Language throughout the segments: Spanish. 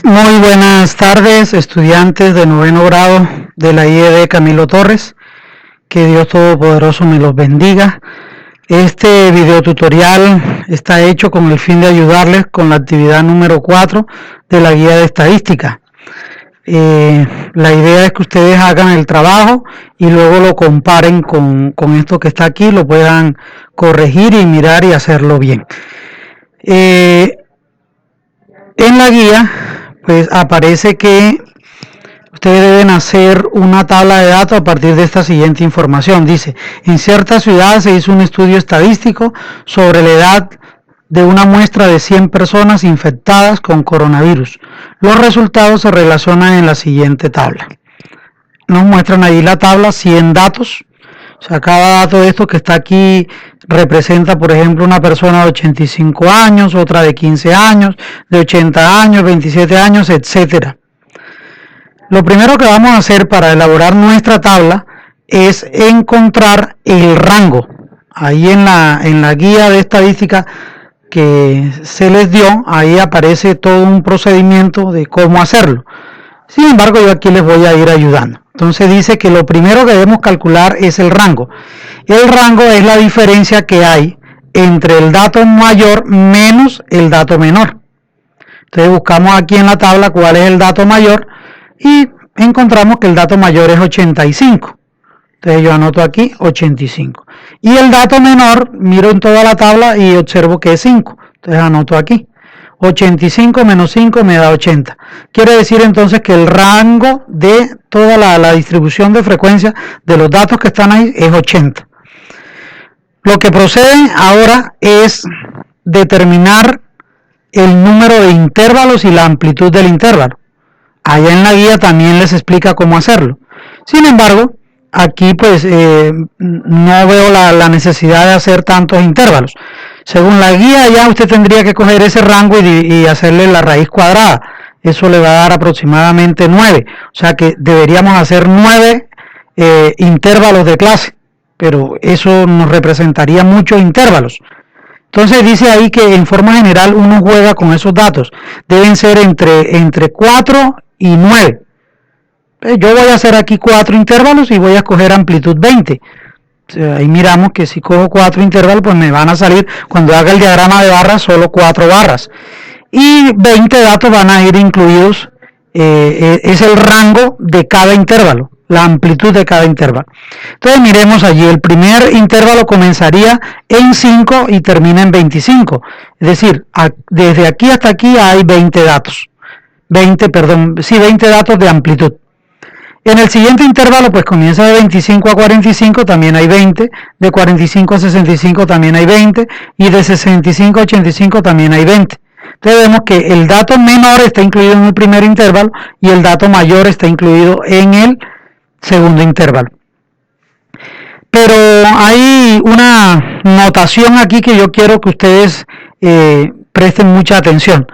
Muy buenas tardes, estudiantes de noveno grado de la IED Camilo Torres. Que Dios Todopoderoso me los bendiga. Este video tutorial está hecho con el fin de ayudarles con la actividad número 4 de la guía de estadística. La idea es que ustedes hagan el trabajo y luego lo comparen con esto que está aquí, lo puedan corregir y mirar y hacerlo bien. En la guía pues aparece que ustedes deben hacer una tabla de datos a partir de esta siguiente información. Dice, en cierta ciudad se hizo un estudio estadístico sobre la edad de una muestra de 100 personas infectadas con coronavirus. Los resultados se relacionan en la siguiente tabla. Nos muestran ahí la tabla, 100 datos. O sea, cada dato de esto que está aquí representa, por ejemplo, una persona de 85 años, otra de 15 años, de 80 años, 27 años, etcétera. Lo primero que vamos a hacer para elaborar nuestra tabla es encontrar el rango. Ahí en la guía de estadística que se les dio, ahí aparece todo un procedimiento de cómo hacerlo. Sin embargo, yo aquí les voy a ir ayudando. Entonces dice que lo primero que debemos calcular es el rango. El rango es la diferencia que hay entre el dato mayor menos el dato menor. Entonces buscamos aquí en la tabla cuál es el dato mayor y encontramos que el dato mayor es 85. Entonces yo anoto aquí 85. Y el dato menor, miro en toda la tabla y observo que es 5. Entonces anoto aquí. 85 menos 5 me da 80. Quiere decir entonces que el rango de toda la distribución de frecuencia de los datos que están ahí es 80. Lo que procede ahora es determinar el número de intervalos y la amplitud del intervalo. Allá en la guía también les explica cómo hacerlo. Sin embargo, aquí pues no veo la necesidad de hacer tantos intervalos. Según la guía ya usted tendría que coger ese rango y hacerle la raíz cuadrada. Eso le va a dar aproximadamente 9. O sea que deberíamos hacer 9 intervalos de clase. Pero eso nos representaría muchos intervalos. Entonces dice ahí que en forma general uno juega con esos datos. Deben ser entre 4 y 9. Yo voy a hacer aquí 4 intervalos y voy a escoger amplitud 20. Ahí miramos que si cojo 4 intervalos, pues me van a salir, cuando haga el diagrama de barras, solo 4 barras. Y 20 datos van a ir incluidos, es el rango de cada intervalo, la amplitud de cada intervalo. Entonces miremos allí, el primer intervalo comenzaría en 5 y termina en 25. Es decir, desde aquí hasta aquí hay 20 datos. 20 datos de amplitud. En el siguiente intervalo, pues comienza de 25 a 45, también hay 20, de 45 a 65 también hay 20, y de 65 a 85 también hay 20. Entonces vemos que el dato menor está incluido en el primer intervalo y el dato mayor está incluido en el segundo intervalo. Pero hay una notación aquí que yo quiero que ustedes presten mucha atención.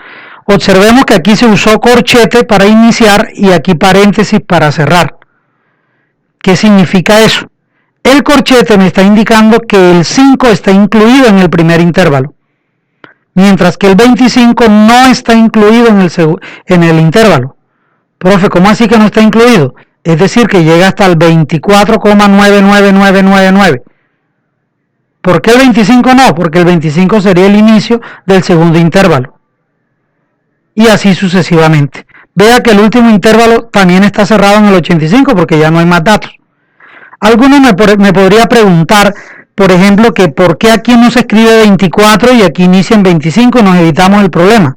Observemos que aquí se usó corchete para iniciar y aquí paréntesis para cerrar. ¿Qué significa eso? El corchete me está indicando que el 5 está incluido en el primer intervalo, mientras que el 25 no está incluido en el intervalo. Profe, ¿cómo así que no está incluido? Es decir, que llega hasta el 24,99999. ¿Por qué el 25 no? Porque el 25 sería el inicio del segundo intervalo. Y así sucesivamente. Vea que el último intervalo también está cerrado en el 85 porque ya no hay más datos. Alguno me podría preguntar, por ejemplo, que por qué aquí no se escribe 24 y aquí inicia en 25 y nos evitamos el problema.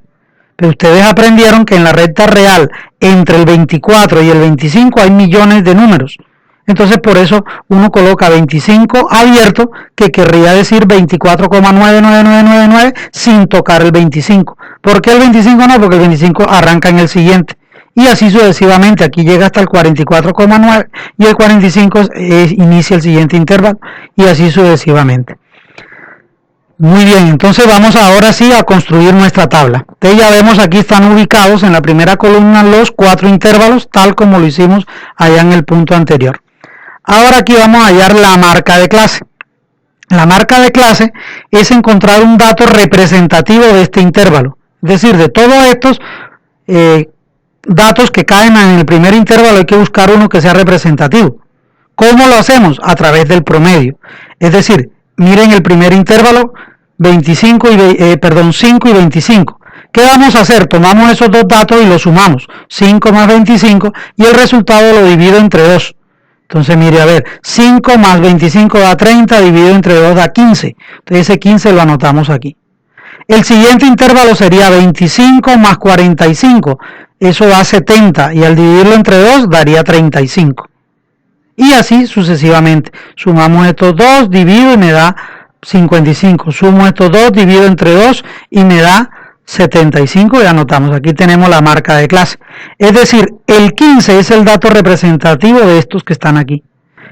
Pero ustedes aprendieron que en la recta real entre el 24 y el 25 hay millones de números. Entonces por eso uno coloca 25 abierto, que querría decir 24,99999 sin tocar el 25. ¿Por qué el 25 no? Porque el 25 arranca en el siguiente. Y así sucesivamente, aquí llega hasta el 44,9 y el 45 inicia el siguiente intervalo y así sucesivamente. Muy bien, entonces vamos ahora sí a construir nuestra tabla. Entonces ya vemos aquí están ubicados en la primera columna los 4 intervalos, tal como lo hicimos allá en el punto anterior. Ahora aquí vamos a hallar la marca de clase. La marca de clase es encontrar un dato representativo de este intervalo. Es decir, de todos estos, datos que caen en el primer intervalo hay que buscar uno que sea representativo. ¿Cómo lo hacemos? A través del promedio. Es decir, miren el primer intervalo, 5 y 25. ¿Qué vamos a hacer? Tomamos esos dos datos y los sumamos. 5 más 25 y el resultado lo divido entre 2. Entonces, mire, a ver, 5 más 25 da 30, dividido entre 2 da 15. Entonces, ese 15 lo anotamos aquí. El siguiente intervalo sería 25 más 45. Eso da 70 y al dividirlo entre 2 daría 35. Y así sucesivamente. Sumamos estos dos, divido y me da 55. Sumo estos dos, divido entre 2 y me da 75 y anotamos. Aquí tenemos la marca de clase. Es decir, el 15 es el dato representativo de estos que están aquí.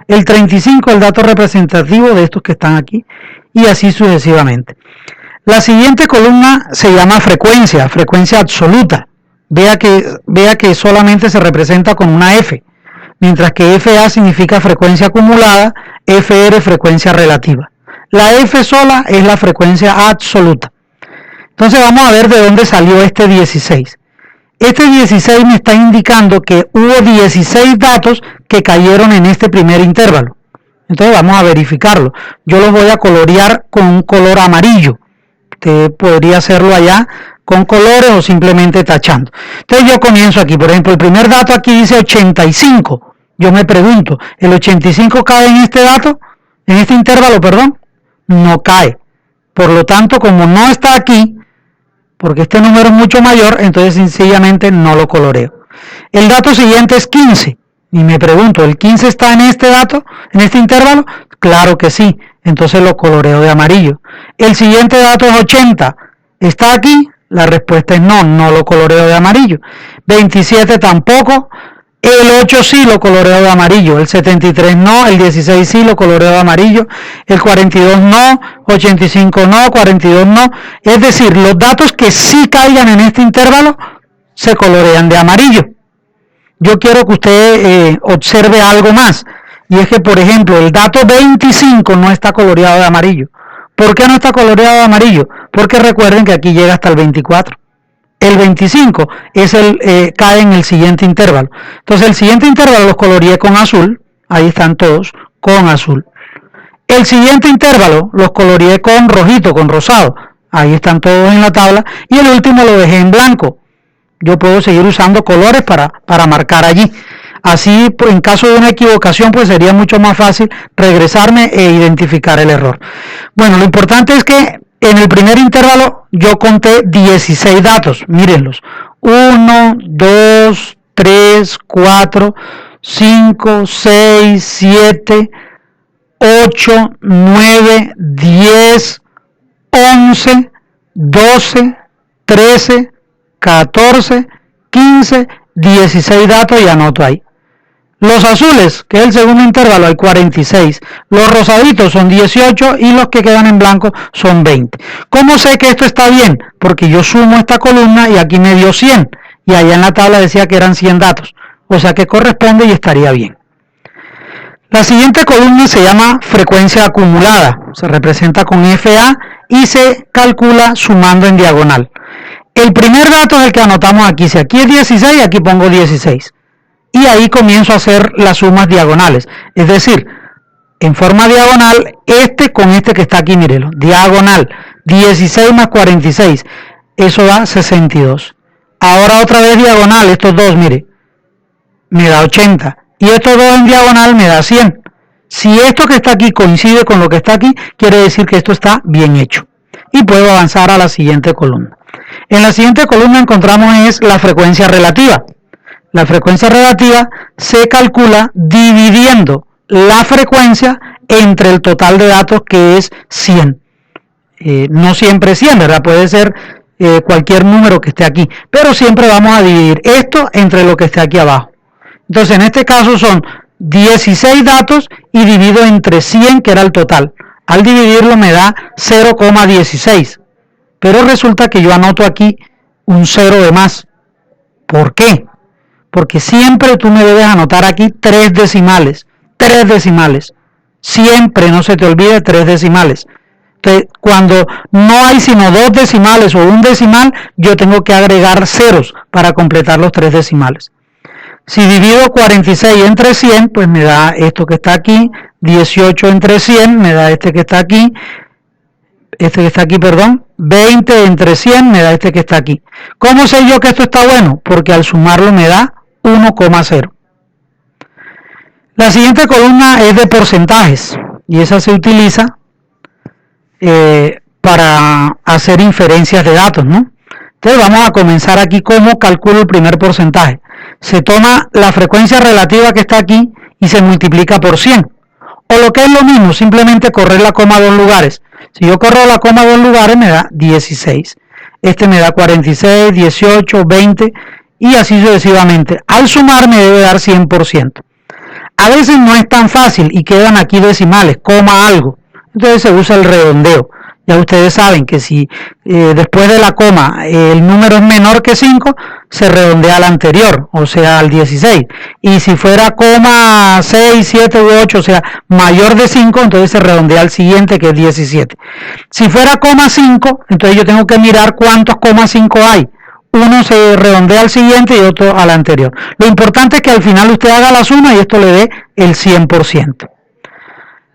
El 35 el dato representativo de estos que están aquí. Y así sucesivamente. La siguiente columna se llama frecuencia, frecuencia absoluta. Vea que solamente se representa con una F. Mientras que FA significa frecuencia acumulada, FR frecuencia relativa. La F sola es la frecuencia absoluta. Entonces vamos a ver de dónde salió este 16. Este 16 me está indicando que hubo 16 datos que cayeron en este primer intervalo. Entonces vamos a verificarlo. Yo los voy a colorear con un color amarillo. Usted podría hacerlo allá con colores o simplemente tachando. Entonces yo comienzo aquí. Por ejemplo, el primer dato aquí dice 85. Yo me pregunto, ¿el 85 cae en este dato? ¿En este intervalo, perdón? No cae. Por lo tanto, como no está aquí, porque este número es mucho mayor, entonces sencillamente no lo coloreo. El dato siguiente es 15. Y me pregunto, ¿el 15 está en este dato, en este intervalo? Claro que sí. Entonces lo coloreo de amarillo. El siguiente dato es 80. ¿Está aquí? La respuesta es no, no lo coloreo de amarillo. 27 tampoco. El 8 sí lo coloreo de amarillo, el 73 no, el 16 sí lo coloreo de amarillo, el 42 no, 85 no, 42 no. Es decir, los datos que sí caigan en este intervalo se colorean de amarillo. Yo quiero que usted observe algo más, y es que, por ejemplo, el dato 25 no está coloreado de amarillo. ¿Por qué no está coloreado de amarillo? Porque recuerden que aquí llega hasta el 24. El 25 es cae en el siguiente intervalo. Entonces el siguiente intervalo los coloreé con azul. Ahí están todos con azul. El siguiente intervalo los coloreé con rojito, con rosado. Ahí están todos en la tabla. Y el último lo dejé en blanco. Yo puedo seguir usando colores para marcar allí. Así, en caso de una equivocación, pues sería mucho más fácil regresarme e identificar el error. Bueno, lo importante es que en el primer intervalo yo conté 16 datos, mírenlos. 1, 2, 3, 4, 5, 6, 7, 8, 9, 10, 11, 12, 13, 14, 15, 16 datos y anoto ahí. Los azules, que es el segundo intervalo, hay 46. Los rosaditos son 18 y los que quedan en blanco son 20. ¿Cómo sé que esto está bien? Porque yo sumo esta columna y aquí me dio 100. Y allá en la tabla decía que eran 100 datos. O sea que corresponde y estaría bien. La siguiente columna se llama frecuencia acumulada. Se representa con FA y se calcula sumando en diagonal. El primer dato es el que anotamos aquí. Si aquí es 16, aquí pongo 16. Y ahí comienzo a hacer las sumas diagonales. Es decir, en forma diagonal, este con este que está aquí, mírelo. Diagonal, 16 más 46. Eso da 62. Ahora otra vez diagonal, estos dos, mire. Me da 80. Y estos dos en diagonal me da 100. Si esto que está aquí coincide con lo que está aquí, quiere decir que esto está bien hecho. Y puedo avanzar a la siguiente columna. En la siguiente columna encontramos la frecuencia relativa. La frecuencia relativa se calcula dividiendo la frecuencia entre el total de datos, que es 100. No siempre 100, ¿verdad? Puede ser cualquier número que esté aquí, pero siempre vamos a dividir esto entre lo que esté aquí abajo. Entonces, en este caso son 16 datos y divido entre 100, que era el total. Al dividirlo me da 0,16. Pero resulta que yo anoto aquí un 0 de más. ¿Por qué? Porque siempre tú me debes anotar aquí 3 decimales. 3 decimales. Siempre, no se te olvide, 3 decimales. Entonces, cuando no hay sino 2 decimales o un decimal, yo tengo que agregar ceros para completar los 3 decimales. Si divido 46 entre 100, pues me da esto que está aquí. 18 entre 100 me da este que está aquí. 20 entre 100 me da este que está aquí. ¿Cómo sé yo que esto está bueno? Porque al sumarlo me da 1,0. La siguiente columna es de porcentajes y esa se utiliza para hacer inferencias de datos, ¿no? Entonces vamos a comenzar aquí cómo calculo el primer porcentaje. Se toma la frecuencia relativa que está aquí y se multiplica por 100. O lo que es lo mismo, simplemente correr la coma 2 lugares. Si yo corro la coma 2 lugares me da 16. Este me da 46, 18, 20 y así sucesivamente. Al sumar me debe dar 100%. A veces no es tan fácil y quedan aquí decimales, coma algo. Entonces se usa el redondeo. Ya ustedes saben que si después de la coma el número es menor que 5, se redondea al anterior, o sea, al 16. Y si fuera coma 6, 7 u 8, o sea, mayor de 5, entonces se redondea al siguiente, que es 17. Si fuera coma 5, entonces yo tengo que mirar cuántos coma 5 hay. Uno se redondea al siguiente y otro al anterior. Lo importante es que al final usted haga la suma y esto le dé el 100%.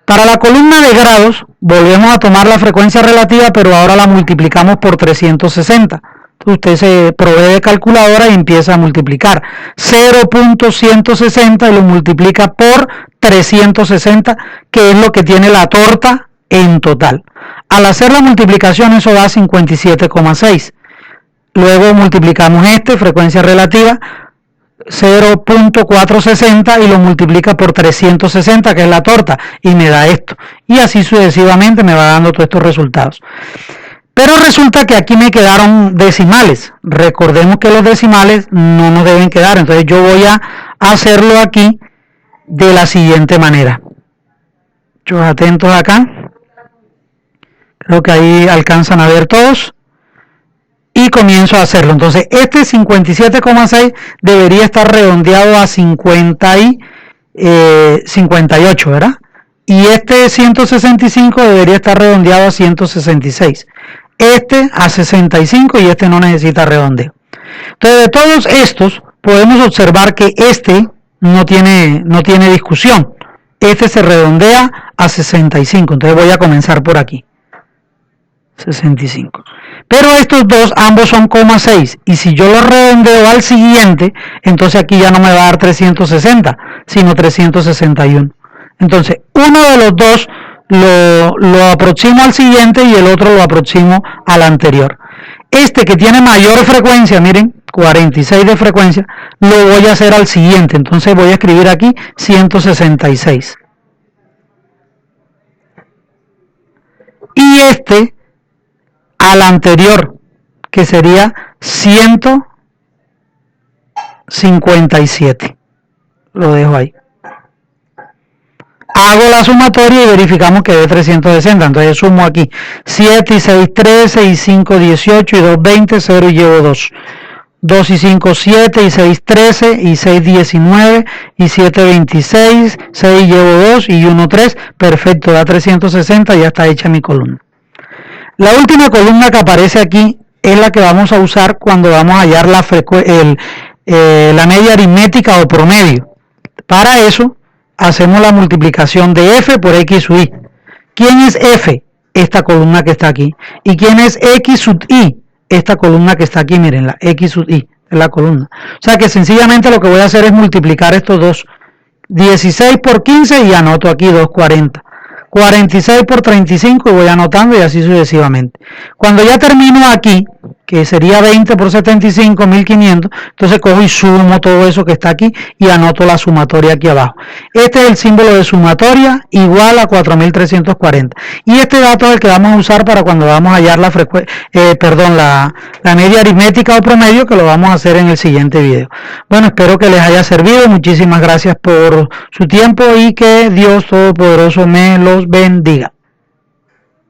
Para la columna de grados, volvemos a tomar la frecuencia relativa, pero ahora la multiplicamos por 360. Entonces usted se provee de calculadora y empieza a multiplicar. 0.160 y lo multiplica por 360, que es lo que tiene la torta en total. Al hacer la multiplicación, eso da 57,6. Luego multiplicamos frecuencia relativa, 0.460 y lo multiplica por 360, que es la torta, y me da esto. Y así sucesivamente me va dando todos estos resultados. Pero resulta que aquí me quedaron decimales. Recordemos que los decimales no nos deben quedar. Entonces yo voy a hacerlo aquí de la siguiente manera. Muchos atentos acá. Creo que ahí alcanzan a ver todos. Y comienzo a hacerlo. Entonces, este 57,6 debería estar redondeado a 58, ¿verdad? Y este 165 debería estar redondeado a 166. Este a 65 y este no necesita redondeo. Entonces, de todos estos, podemos observar que este no tiene discusión. Este se redondea a 65. Entonces, voy a comenzar por aquí. 65. Pero estos dos, ambos son 0,6. Y si yo los redondeo al siguiente, entonces aquí ya no me va a dar 360, sino 361. Entonces, uno de los dos lo aproximo al siguiente y el otro lo aproximo al anterior. Este que tiene mayor frecuencia, miren, 46 de frecuencia, lo voy a hacer al siguiente. Entonces voy a escribir aquí 166. Y este al anterior, que sería 157. Lo dejo ahí. Hago la sumatoria y verificamos que dé 360. Entonces sumo aquí 7 y 6, 13 y 5, 18 y 2, 20, 0 y llevo 2. 2 y 5, 7 y 6, 13 y 6, 19 y 7, 26, 6 llevo 2 y 1, 3. Perfecto, da 360, ya está hecha mi columna. La última columna que aparece aquí es la que vamos a usar cuando vamos a hallar la media aritmética o promedio. Para eso hacemos la multiplicación de f por x sub i. ¿Quién es f? Esta columna que está aquí. ¿Y quién es x sub i? Esta columna que está aquí, miren, la x sub i, es la columna. O sea que sencillamente lo que voy a hacer es multiplicar estos dos. 16 por 15 y anoto aquí 240. 46 por 35 y voy anotando y así sucesivamente. Cuando ya termino aquí, que sería 20 por 75, 1500, entonces cojo y sumo todo eso que está aquí y anoto la sumatoria aquí abajo. Este es el símbolo de sumatoria, igual a 4340. Y este dato es el que vamos a usar para cuando vamos a hallar la media aritmética o promedio, que lo vamos a hacer en el siguiente video. Bueno, espero que les haya servido. Muchísimas gracias por su tiempo y que Dios Todopoderoso me los bendiga.